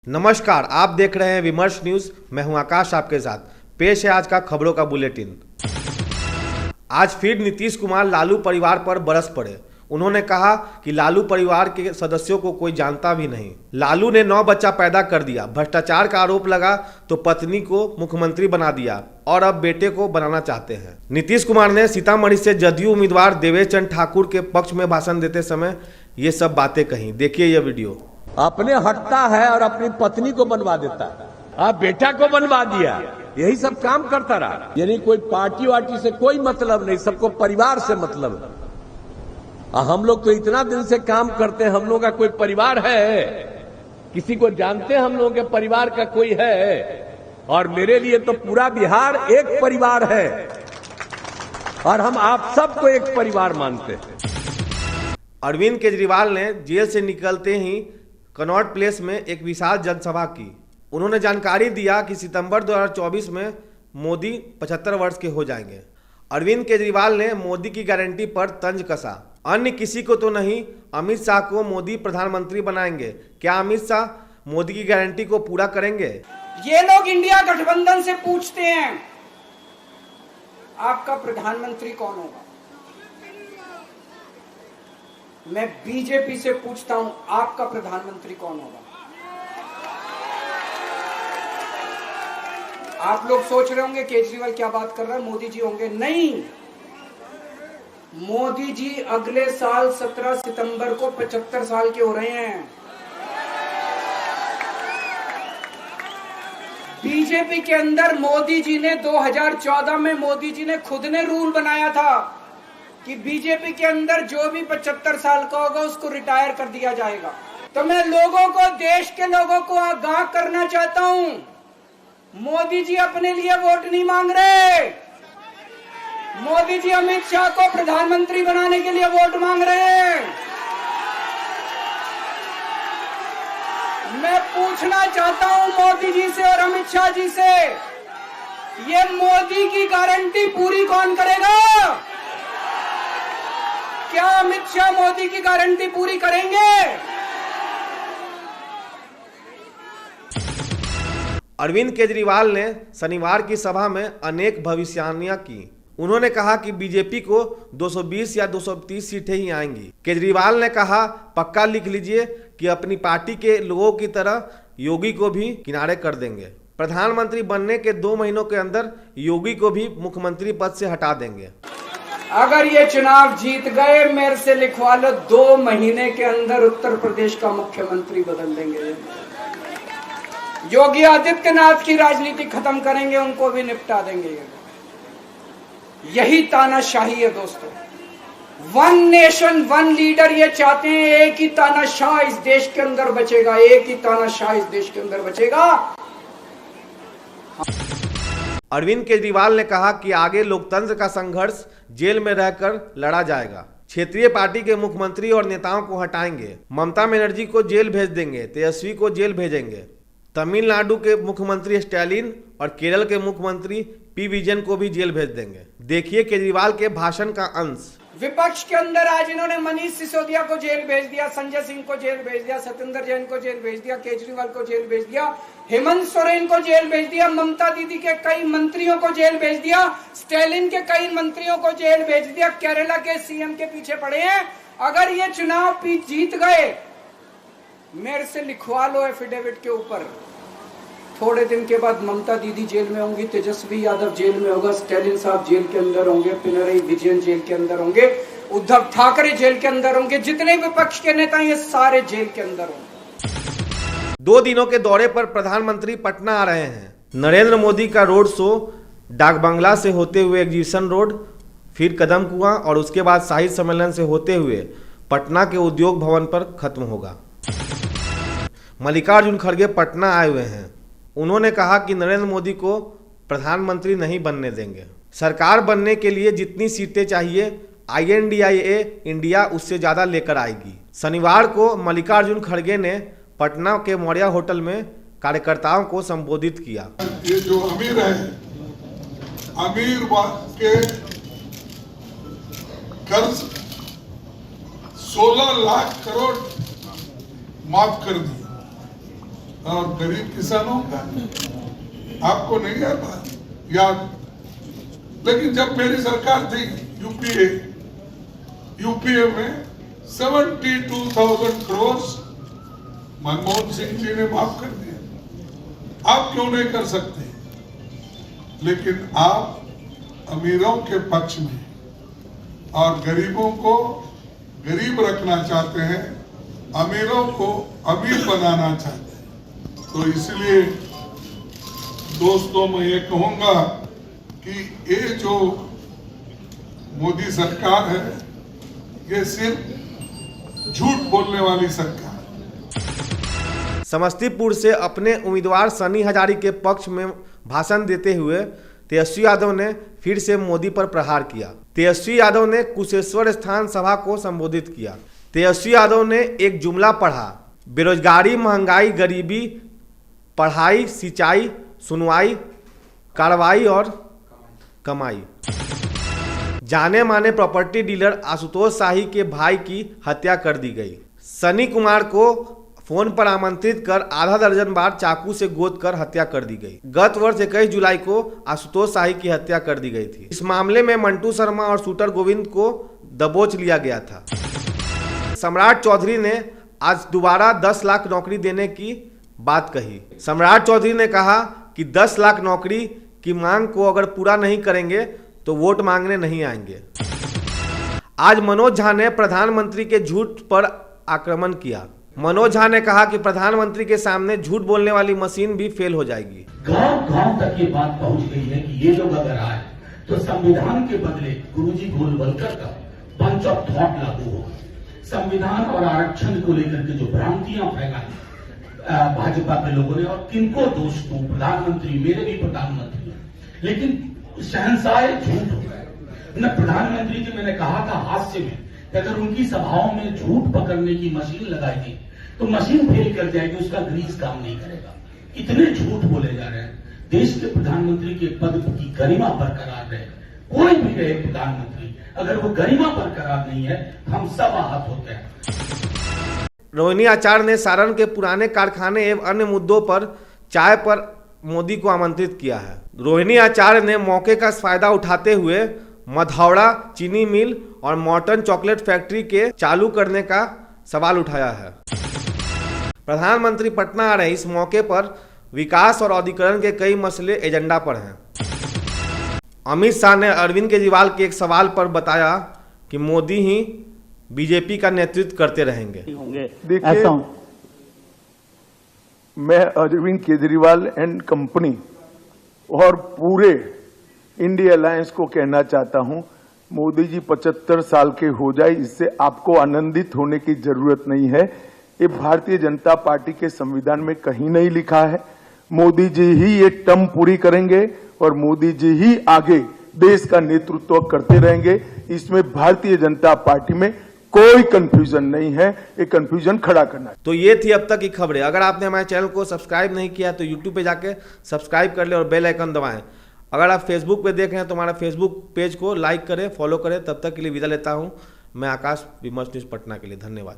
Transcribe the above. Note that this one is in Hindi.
नमस्कार, आप देख रहे हैं विमर्श न्यूज। मैं हूं आकाश आपके साथ। पेश है आज का खबरों का बुलेटिन। आज फिर नीतीश कुमार लालू परिवार पर बरस पड़े। उन्होंने कहा कि लालू परिवार के सदस्यों को कोई जानता भी नहीं। लालू ने 9 बच्चा पैदा कर दिया, भ्रष्टाचार का आरोप लगा तो पत्नी को मुख्यमंत्री बना दिया और अब बेटे को बनाना चाहते हैं। नीतीश कुमार ने सीतामढ़ी से जदयू उम्मीदवार देवेश चंद्र ठाकुर के पक्ष में भाषण देते समय ये सब बातें कही। देखिए यह वीडियो। अपने हटता है और अपनी पत्नी को बनवा देता है, आप बेटा को बनवा दिया, यही सब काम करता रहा। यानी कोई पार्टी वार्टी से कोई मतलब नहीं, सबको परिवार से मतलब है। हम लोग तो इतना दिन से काम करते हैं, हम लोग का कोई परिवार है? किसी को जानते हैं हम लोगों के परिवार का कोई है? और मेरे लिए तो पूरा बिहार एक परिवार है और हम आप सबको एक परिवार मानते हैं। अरविंद केजरीवाल ने जेल से निकलते ही कनॉट प्लेस में एक विशाल जनसभा की। उन्होंने जानकारी दिया कि सितंबर 2024 में मोदी 75 वर्ष के हो जाएंगे। अरविंद केजरीवाल ने मोदी की गारंटी पर तंज कसा। अन्य किसी को तो नहीं, अमित शाह को मोदी प्रधानमंत्री बनाएंगे। क्या अमित शाह मोदी की गारंटी को पूरा करेंगे? ये लोग इंडिया गठबंधन से पूछते हैं आपका प्रधानमंत्री कौन होगा। मैं बीजेपी से पूछता हूं आपका प्रधानमंत्री कौन होगा। आप लोग सोच रहे होंगे केजरीवाल क्या बात कर रहा है, मोदी जी होंगे। नहीं, मोदी जी अगले साल 17 सितंबर को 75 साल के हो रहे हैं। बीजेपी के अंदर मोदी जी ने 2014 में मोदी जी ने खुद ने रूल बनाया था कि बीजेपी के अंदर जो भी 75 साल का होगा उसको रिटायर कर दिया जाएगा। तो मैं लोगों को, देश के लोगों को आगाह करना चाहता हूं, मोदी जी अपने लिए वोट नहीं मांग रहे। मोदी जी अमित शाह को प्रधानमंत्री बनाने के लिए वोट मांग रहे हैं। मैं पूछना चाहता हूं मोदी जी से और अमित शाह जी से, ये मोदी की गारंटी पूरी कौन करेगा? क्या अमित शाह मोदी की गारंटी पूरी करेंगे? अरविंद केजरीवाल ने शनिवार की सभा में अनेक भविष्यवाणियां की। उन्होंने कहा कि बीजेपी को 220 या 230 सीटें ही आएंगी। केजरीवाल ने कहा, पक्का लिख लीजिए कि अपनी पार्टी के लोगों की तरह योगी को भी किनारे कर देंगे। प्रधानमंत्री बनने के 2 महीनों के अंदर योगी को भी मुख्यमंत्री पद से हटा देंगे। अगर ये चुनाव जीत गए, मेरे से लिखवा लो, 2 महीने के अंदर उत्तर प्रदेश का मुख्यमंत्री बदल देंगे। योगी आदित्यनाथ की राजनीति खत्म करेंगे, उनको भी निपटा देंगे। यही तानाशाही है दोस्तों। 1 नेशन 1 लीडर ये चाहते हैं। एक ही तानाशाह इस देश के अंदर बचेगा, एक ही तानाशाह इस देश के अंदर बचेगा। अरविंद केजरीवाल ने कहा कि आगे लोकतंत्र का संघर्ष जेल में रहकर लड़ा जाएगा। क्षेत्रीय पार्टी के मुख्यमंत्री और नेताओं को हटाएंगे। ममता बनर्जी को जेल भेज देंगे, तेजस्वी को जेल भेजेंगे। तमिलनाडु के मुख्यमंत्री स्टालिन और केरल के मुख्यमंत्री पी विजयन को भी जेल भेज देंगे। देखिए केजरीवाल के भाषण का अंश। विपक्ष के अंदर आज इन्होंने मनीष सिसोदिया को जेल भेज दिया, संजय सिंह को जेल भेज दिया, सत्येंद्र जैन को जेल भेज दिया, केजरीवाल को जेल भेज दिया, हेमंत सोरेन को जेल भेज दिया, ममता दीदी के कई मंत्रियों को जेल भेज दिया, स्टालिन के कई मंत्रियों को जेल भेज दिया। केरला के सीएम के पीछे पड़े हैं। अगर ये चुनाव जीत गए, मेरे से लिखवा लो एफिडेविट के ऊपर, थोड़े दिन के बाद ममता दीदी जेल में होंगी, तेजस्वी यादव जेल में होगा, स्टालिन साहब जेल के अंदर होंगे, पिनरई विजयन जेल के अंदर होंगे, उद्धव ठाकरे जेल के अंदर होंगे, जितने विपक्ष के नेता ये सारे जेल के अंदर होंगे। 2 दिनों के दौरे पर प्रधानमंत्री पटना आ रहे हैं। नरेंद्र मोदी का रोड शो डाक बंगला से होते हुए एग्जीबिशन रोड, फिर कदम कुआं और उसके बाद साहित्य सम्मेलन से होते हुए पटना के उद्योग भवन पर खत्म होगा। मल्लिकार्जुन खड़गे पटना आए हुए हैं। उन्होंने कहा कि नरेंद्र मोदी को प्रधानमंत्री नहीं बनने देंगे। सरकार बनने के लिए जितनी सीटें चाहिए INDIA इंडिया उससे ज्यादा लेकर आएगी। शनिवार को मल्लिकार्जुन खड़गे ने पटना के मौर्या होटल में कार्यकर्ताओं को संबोधित किया। ये जो अमीर है, अमीर के कर्ज 16 लाख करोड़ माफ कर दिए। और गरीब किसानों का आपको नहीं आता याद? लेकिन जब मेरी सरकार थी यूपीए में 72,000 करोड़ मनमोहन सिंह जी ने माफ कर दिया। आप क्यों नहीं कर सकते? लेकिन आप अमीरों के पक्ष में और गरीबों को गरीब रखना चाहते हैं, अमीरों को अमीर बनाना चाहते हैं। तो इसलिए दोस्तों मैं ये कहूंगा कि ये जो मोदी सरकार है ये सिर्फ झूठ बोलने वाली सरकार है। समस्तीपुर से अपने उम्मीदवार सनी हजारी के पक्ष में भाषण देते हुए तेजस्वी यादव ने फिर से मोदी पर प्रहार किया। तेजस्वी यादव ने कुशेश्वर स्थान सभा को संबोधित किया। तेजस्वी यादव ने एक जुमला पढ़ा, बेरोजगारी, महंगाई, गरीबी, पढ़ाई, सिंचाई, सुनवाई, कार्रवाई और कमाई। जाने माने प्रॉपर्टी डीलर आशुतोष शाही के भाई की हत्या कर दी गई। सनी कुमार को फोन पर आमंत्रित कर आधा दर्जन बार चाकू से गोद कर हत्या कर दी गई। गत वर्ष 21 जुलाई को आशुतोष शाही की हत्या कर दी गई थी। इस मामले में मंटू शर्मा और शूटर गोविंद को दबोच लिया गया था। सम्राट चौधरी ने आज दोबारा 10 लाख नौकरी देने की बात कही। सम्राट चौधरी ने कहा कि 10 लाख नौकरी की मांग को अगर पूरा नहीं करेंगे तो वोट मांगने नहीं आएंगे। आज मनोज झा ने प्रधानमंत्री के झूठ पर आक्रमण किया। मनोज झा ने कहा कि प्रधानमंत्री के सामने झूठ बोलने वाली मशीन भी फेल हो जाएगी। गांव-गांव तक ये बात पहुंच गई है कि ये लोग अगर आए तो संविधान के बदले गुरुजी गोलवलकर का पंच ऑफ थॉट लागू होगा। संविधान और आरक्षण को लेकर के जो भ्रांतियां फैलाई भाजपा के लोगों ने, और किनको दोष दूं, प्रधानमंत्री, मेरे भी प्रधानमंत्री, लेकिन शहंशाह झूठ हो गए। न प्रधानमंत्री जी, मैंने कहा था हास्य में, अगर उनकी सभाओं में झूठ पकड़ने की मशीन लगाएगी तो मशीन फेल कर जाएगी, उसका ग्रीस काम नहीं करेगा। इतने झूठ बोले जा रहे हैं। देश के प्रधानमंत्री के पद की गरिमा बरकरार रहे, कोई भी रहे प्रधानमंत्री, अगर वो गरिमा बरकरार नहीं है हम सब आहत होते हैं। रोहिणी आचार्य ने सारण के पुराने कारखाने एवं अन्य मुद्दों पर चाय पर मोदी को आमंत्रित किया है। रोहिणी आचार्य ने मौके का फायदा उठाते हुए मधौड़ा चीनी मिल और मॉर्टन चॉकलेट फैक्ट्री के चालू करने का सवाल उठाया है। प्रधानमंत्री पटना आ रहे हैं। इस मौके पर विकास और औद्योगीकरण के कई मसले एजेंडा पर हैं। अमित शाह ने अरविंद केजरीवाल के एक सवाल पर बताया कि मोदी ही बीजेपी का नेतृत्व करते रहेंगे। देखिए, मैं अरविंद केजरीवाल एंड कंपनी और पूरे इंडिया अलायंस को कहना चाहता हूं, मोदी जी 75 साल के हो जाए, इससे आपको आनंदित होने की जरूरत नहीं है। ये भारतीय जनता पार्टी के संविधान में कहीं नहीं लिखा है। मोदी जी ही ये टर्म पूरी करेंगे और मोदी जी ही आगे देश का नेतृत्व करते रहेंगे। इसमें भारतीय जनता पार्टी में कोई कंफ्यूजन नहीं है, ये कंफ्यूजन खड़ा करना है। तो ये थी अब तक की खबरें। अगर आपने हमारे चैनल को सब्सक्राइब नहीं किया तो यूट्यूब पे जाके सब्सक्राइब कर ले और बेल आइकन दबाएं। अगर आप फेसबुक पे देख रहे हैं तो हमारा फेसबुक पेज को लाइक करें, फॉलो करें। तब तक के लिए विदा लेता हूं मैं आकाश, विमर्श न्यूज पटना के लिए। धन्यवाद।